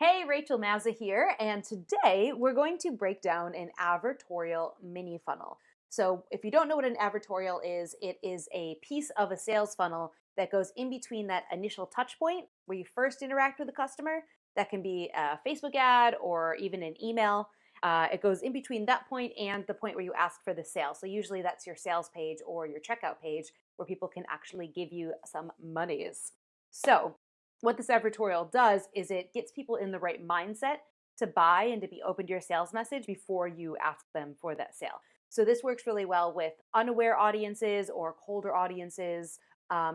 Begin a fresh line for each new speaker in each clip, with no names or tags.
Hey, Rachel Mazza here, and today we're going to break down an advertorial mini funnel. So if you don't know what an advertorial is, it is a piece of a sales funnel that goes in between that initial touch point where you first interact with the customer. That can be a Facebook ad or even an email. It goes in between that point and the point where you ask for the sale. So usually that's your sales page or your checkout page where people can actually give you some monies. So what this advertorial does is it gets people in the right mindset to buy and to be open to your sales message before you ask them for that sale. So this works really well with unaware audiences or colder audiences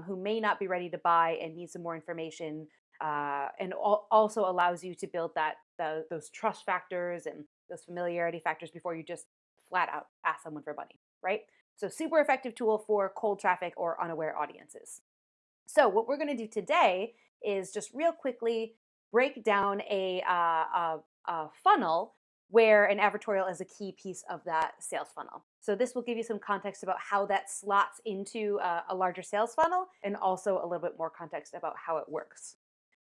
who may not be ready to buy and need some more information, and also allows you to build those trust factors and those familiarity factors before you just flat out ask someone for money, right? So super effective tool for cold traffic or unaware audiences. So what we're going to do today is just real quickly break down a funnel where an advertorial is a key piece of that sales funnel. So this will give you some context about how that slots into a larger sales funnel and also a little bit more context about how it works.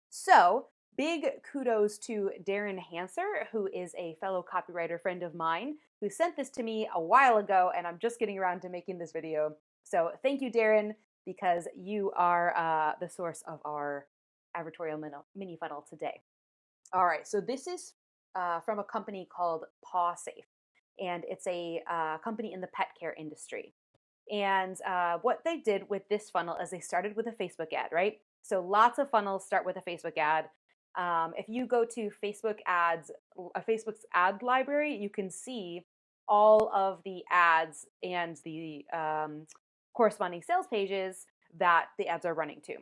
So big kudos to Darren Hanser, who is a fellow copywriter friend of mine, who sent this to me a while ago, and I'm just getting around to making this video. So thank you, Darren, because you are the source of our advertorial mini funnel today. All right, so this is from a company called PawSafe, and it's a company in the pet care industry. And what they did with this funnel is they started with a Facebook ad, right? So lots of funnels start with a Facebook ad. If you go to Facebook ads, Facebook's ad library, you can see all of the ads and the corresponding sales pages that the ads are running to.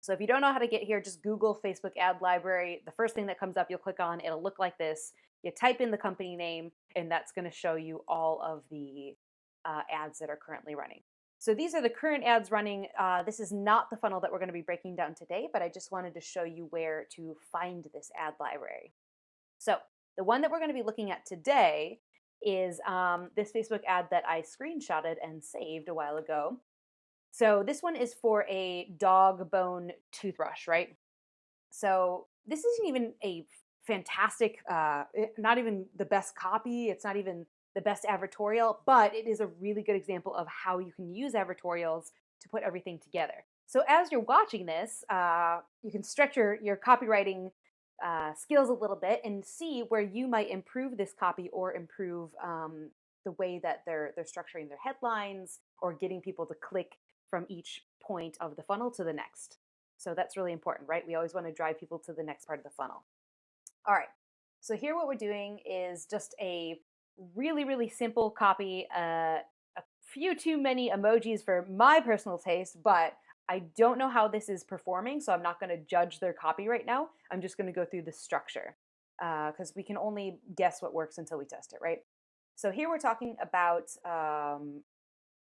So if you don't know how to get here, just Google Facebook ad library. The first thing that comes up, you'll click on, it'll look like this. You type in the company name, and that's going to show you all of the ads that are currently running. So these are the current ads running. This is not the funnel that we're going to be breaking down today, but I just wanted to show you where to find this ad library. So the one that we're going to be looking at today is this Facebook ad that I screenshotted and saved a while ago. So this one is for a dog bone toothbrush, right? So this isn't even a fantastic, not even the best copy. It's not even the best advertorial, but it is a really good example of how you can use advertorials to put everything together. So as you're watching this, you can stretch your copywriting skills a little bit and see where you might improve this copy or improve the way that they're structuring their headlines or getting people to click from each point of the funnel to the next. So that's really important, right? We always want to drive people to the next part of the funnel. All right, so here what we're doing is just a really, really simple copy, a few too many emojis for my personal taste, but I don't know how this is performing, so I'm not going to judge their copy right now. I'm just going to go through the structure because we can only guess what works until we test it, right? So here we're talking about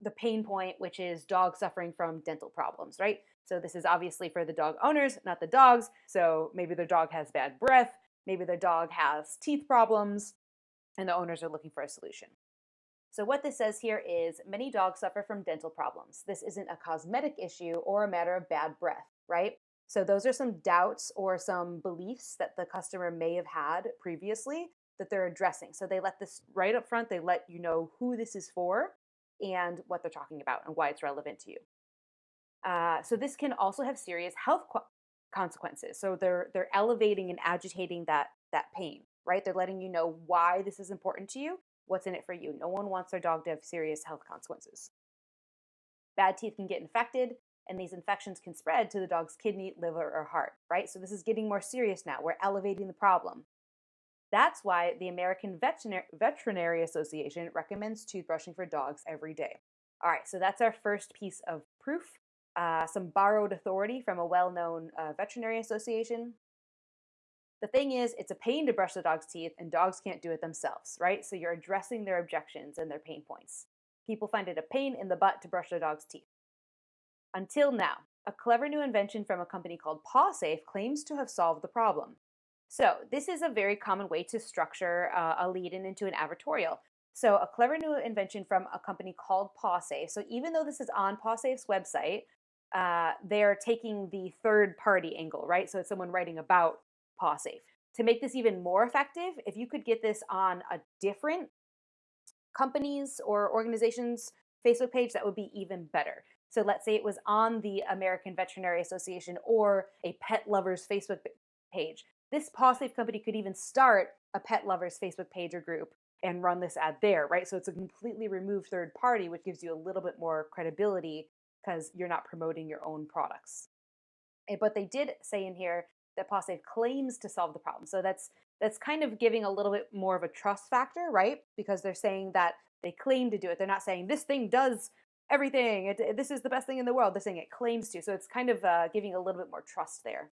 the pain point, which is dogs suffering from dental problems, right? So this is obviously for the dog owners, not the dogs. So maybe their dog has bad breath, maybe their dog has teeth problems, and the owners are looking for a solution. So what this says here is many dogs suffer from dental problems. This isn't a cosmetic issue or a matter of bad breath, right? So those are some doubts or some beliefs that the customer may have had previously that they're addressing. So they let this right up front, they let you know who this is for and what they're talking about and why it's relevant to you. So this can also have serious health consequences. So they're elevating and agitating that pain, right? They're letting you know why this is important to you, what's in it for you. No one wants their dog to have serious health consequences. Bad teeth can get infected, and these infections can spread to the dog's kidney, liver, or heart, right? So this is getting more serious now. We're elevating the problem. That's why the American Veterinary Association recommends toothbrushing for dogs every day. All right, so that's our first piece of proof, some borrowed authority from a well-known veterinary association. The thing is, it's a pain to brush the dog's teeth, and dogs can't do it themselves, right? So you're addressing their objections and their pain points. People find it a pain in the butt to brush their dog's teeth. Until now, a clever new invention from a company called PawSafe claims to have solved the problem. So this is a very common way to structure a lead-in into an advertorial. So a clever new invention from a company called PawSafe. So even though this is on PawSafe's website, they're taking the third-party angle, right? So it's someone writing about PawSafe. to make this even more effective, if you could get this on a different company's or organization's Facebook page, that would be even better. So let's say it was on the American Veterinary Association or a pet lovers Facebook page. This paw safe company could even start a pet lovers Facebook page or group and run this ad there, right? So it's a completely removed third party, which gives you a little bit more credibility because you're not promoting your own products. But they did say in here that paw safe claims to solve the problem. So that's kind of giving a little bit more of a trust factor, right? Because they're saying that they claim to do it. They're not saying this thing does everything. This is the best thing in the world. They're saying it claims to. So it's kind of giving a little bit more trust there.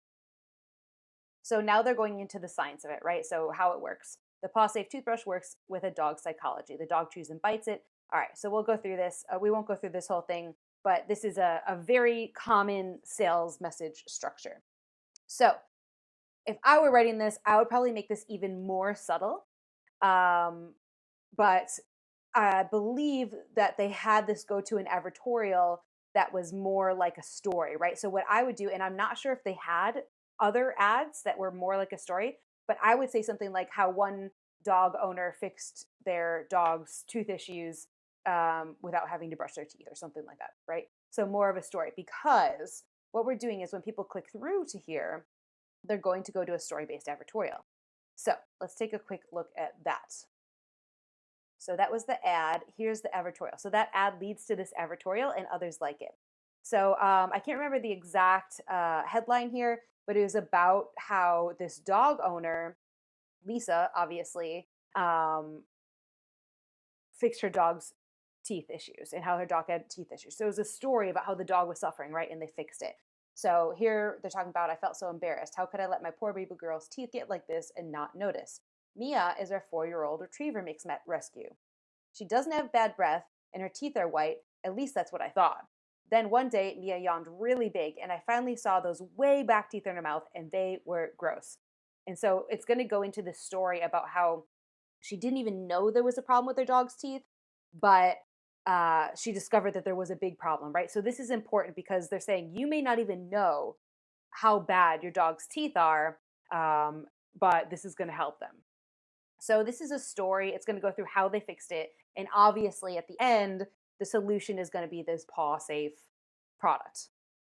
So now they're going into the science of it, right? So how it works. The paw safe toothbrush works with a dog psychology. The dog chews and bites it. All right, so we'll go through this. We won't go through this whole thing, but this is a very common sales message structure. So if I were writing this, I would probably make this even more subtle. But I believe that they had this go to an advertorial that was more like a story, right? So what I would do, and I'm not sure if they had other ads that were more like a story, but I would say something like how one dog owner fixed their dog's tooth issues without having to brush their teeth or something like that, right? So more of a story, because what we're doing is when people click through to here, they're going to go to a story-based advertorial. So let's take a quick look at that. So that was the ad. Here's the advertorial. So that ad leads to this advertorial and others like it. So I can't remember the exact headline here, but it was about how this dog owner, Lisa, obviously, fixed her dog's teeth issues and how her dog had teeth issues. So it was a story about how the dog was suffering, right? And they fixed it. So here they're talking about, I felt so embarrassed. How could I let my poor baby girl's teeth get like this and not notice? Mia is our 4-year-old retriever mix rescue. She doesn't have bad breath and her teeth are white. At least that's what I thought. Then one day, Mia yawned really big and I finally saw those way back teeth in her mouth and they were gross. And so it's going to go into this story about how she didn't even know there was a problem with her dog's teeth, but she discovered that there was a big problem, right? So this is important because they're saying you may not even know how bad your dog's teeth are, but this is going to help them. So this is a story. It's going to go through how they fixed it. And obviously at the end, the solution is going to be this paw safe product.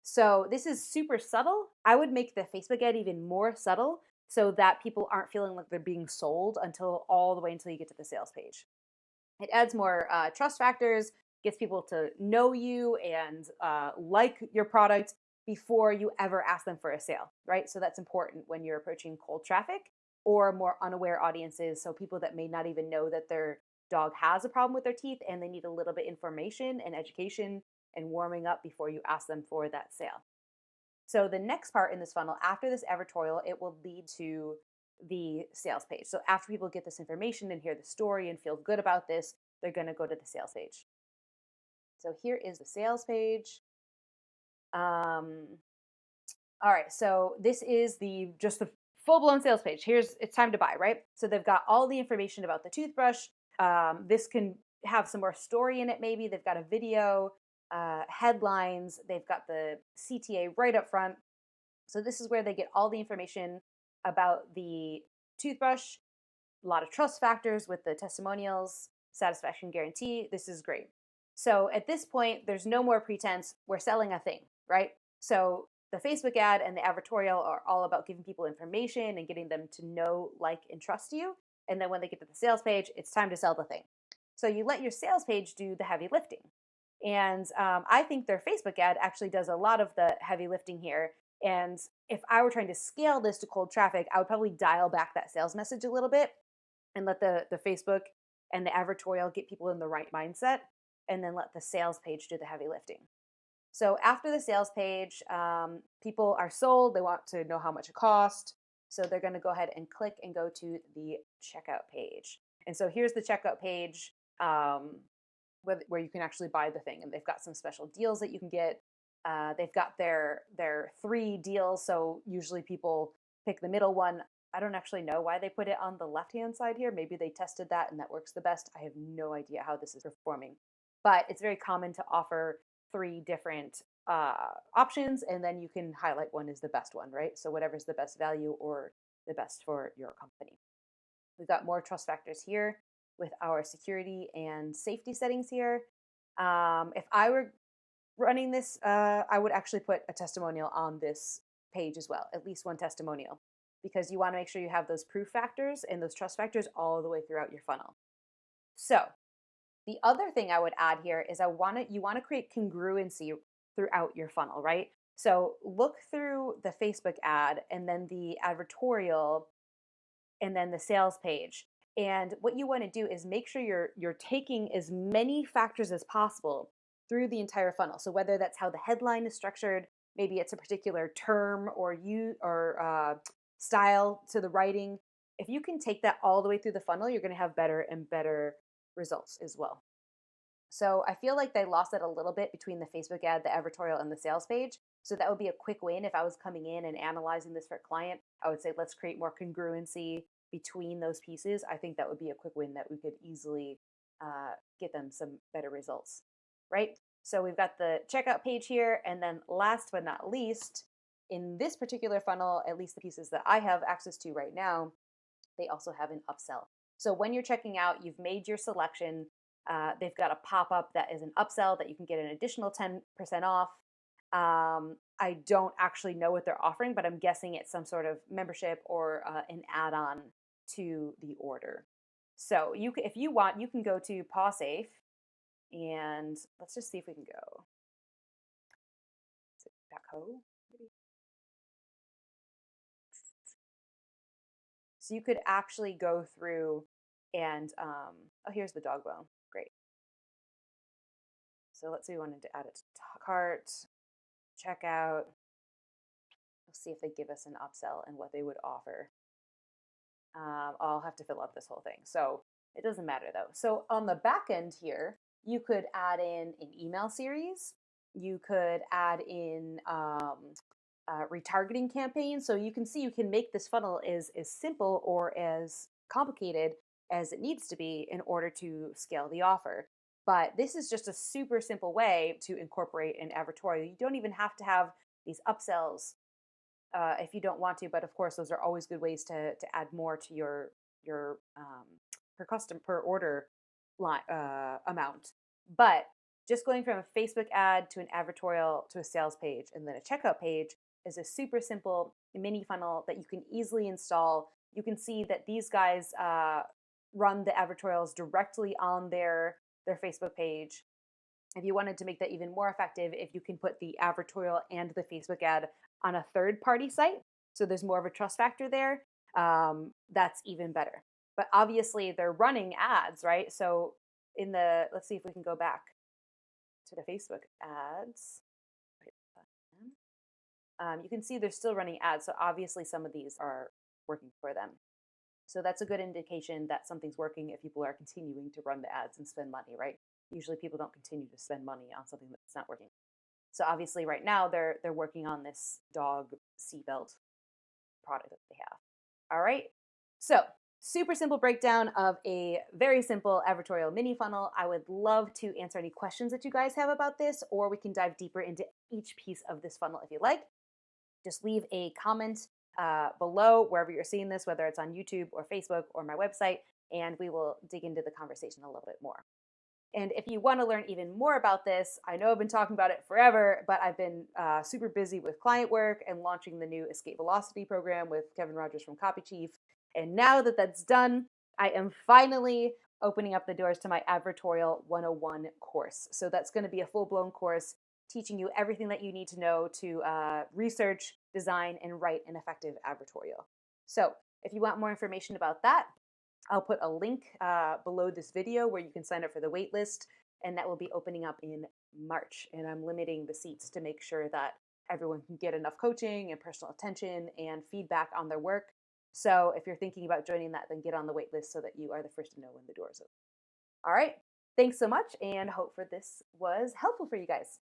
So this is super subtle. I would make the Facebook ad even more subtle so that people aren't feeling like they're being sold until all the way until you get to the sales page. It adds more trust factors, gets people to know you and like your product before you ever ask them for a sale, right? So that's important when you're approaching cold traffic or more unaware audiences. So people that may not even know that their dog has a problem with their teeth and they need a little bit information and education and warming up before you ask them for that sale. So the next part in this funnel, after this advertorial, it will lead to the sales page. So after people get this information and hear the story and feel good about this, they're going to go to the sales page. So here is the sales page. All right, so this is just the full-blown sales page. It's time to buy, right? So they've got all the information about the toothbrush. This can have some more story in it maybe. They've got a video, headlines. They've got the CTA right up front. So this is where they get all the information about the toothbrush, a lot of trust factors with the testimonials, satisfaction guarantee. This is great. So at this point, there's no more pretense. We're selling a thing, right? So the Facebook ad and the advertorial are all about giving people information and getting them to know, like, and trust you. And then when they get to the sales page, it's time to sell the thing. So you let your sales page do the heavy lifting. And I think their Facebook ad actually does a lot of the heavy lifting here. And if I were trying to scale this to cold traffic, I would probably dial back that sales message a little bit and let the Facebook and the advertorial get people in the right mindset, and then let the sales page do the heavy lifting. So after the sales page, people are sold. They want to know how much it costs. So they're going to go ahead and click and go to the checkout page. And so here's the checkout page where you can actually buy the thing. And they've got some special deals that you can get. They've got their 3 deals. So usually people pick the middle one. I don't actually know why they put it on the left-hand side here. Maybe they tested that and that works the best. I have no idea how this is performing. But it's very common to offer 3 different options, and then you can highlight one as the best one, right? So whatever's the best value or the best for your company. We've got more trust factors here with our security and safety settings here. If I were running this, I would actually put a testimonial on this page as well, at least one testimonial, because you want to make sure you have those proof factors and those trust factors all the way throughout your funnel. So the other thing I would add here is you want to create congruency throughout your funnel, right? So look through the Facebook ad and then the advertorial and then the sales page. And what you want to do is make sure you're taking as many factors as possible through the entire funnel. So whether that's how the headline is structured, maybe it's a particular term or style to the writing. If you can take that all the way through the funnel, you're going to have better and better results as well. So I feel like they lost it a little bit between the Facebook ad, the advertorial, and the sales page. So that would be a quick win. If I was coming in and analyzing this for a client, I would say, let's create more congruency between those pieces. I think that would be a quick win that we could easily get them some better results, right? So we've got the checkout page here. And then last but not least, in this particular funnel, at least the pieces that I have access to right now, they also have an upsell. So when you're checking out, you've made your selection. They've got a pop-up that is an upsell that you can get an additional 10% off. I don't actually know what they're offering, but I'm guessing it's some sort of membership or an add-on to the order. So if you want, you can go to PawSafe, and let's just see if we can go. Is it .co? Maybe? So you could actually go through and, oh, here's the dog bone. Great. So let's say we wanted to add it to cart, checkout. Let's see if they give us an upsell and what they would offer. I'll have to fill out this whole thing. So it doesn't matter though. So on the back end here, you could add in an email series. You could add in retargeting campaigns. So you can see you can make this funnel as simple or as complicated as it needs to be in order to scale the offer. But this is just a super simple way to incorporate an advertorial. You don't even have to have these upsells if you don't want to, but of course those are always good ways to add more to your per order line, amount. But just going from a Facebook ad to an advertorial to a sales page and then a checkout page is a super simple mini funnel that you can easily install. You can see that these guys run the advertorials directly on their Facebook page. If you wanted to make that even more effective, if you can put the advertorial and the Facebook ad on a third-party site, so there's more of a trust factor there, that's even better. But obviously they're running ads, right? So let's see if we can go back to the Facebook ads. You can see they're still running ads. So obviously some of these are working for them. So that's a good indication that something's working if people are continuing to run the ads and spend money, right? Usually people don't continue to spend money on something that's not working. So obviously right now they're working on this dog seatbelt product that they have. All right. So super simple breakdown of a very simple advertorial mini funnel. I would love to answer any questions that you guys have about this, or we can dive deeper into each piece of this funnel if you like. Just leave a comment below wherever you're seeing this, whether it's on YouTube or Facebook or my website, and we will dig into the conversation a little bit more. And if you want to learn even more about this, I know I've been talking about it forever, but I've been super busy with client work and launching the new Escape Velocity program with Kevin Rogers from Copy Chief. And now that that's done, I am finally opening up the doors to my Advertorial 101 course. So that's going to be a full-blown course teaching you everything that you need to know to research, design, and write an effective advertorial. So if you want more information about that, I'll put a link below this video where you can sign up for the wait list, and that will be opening up in March. And I'm limiting the seats to make sure that everyone can get enough coaching and personal attention and feedback on their work. So if you're thinking about joining that, then get on the wait list so that you are the first to know when the doors open. All right. Thanks so much, and hope for this was helpful for you guys.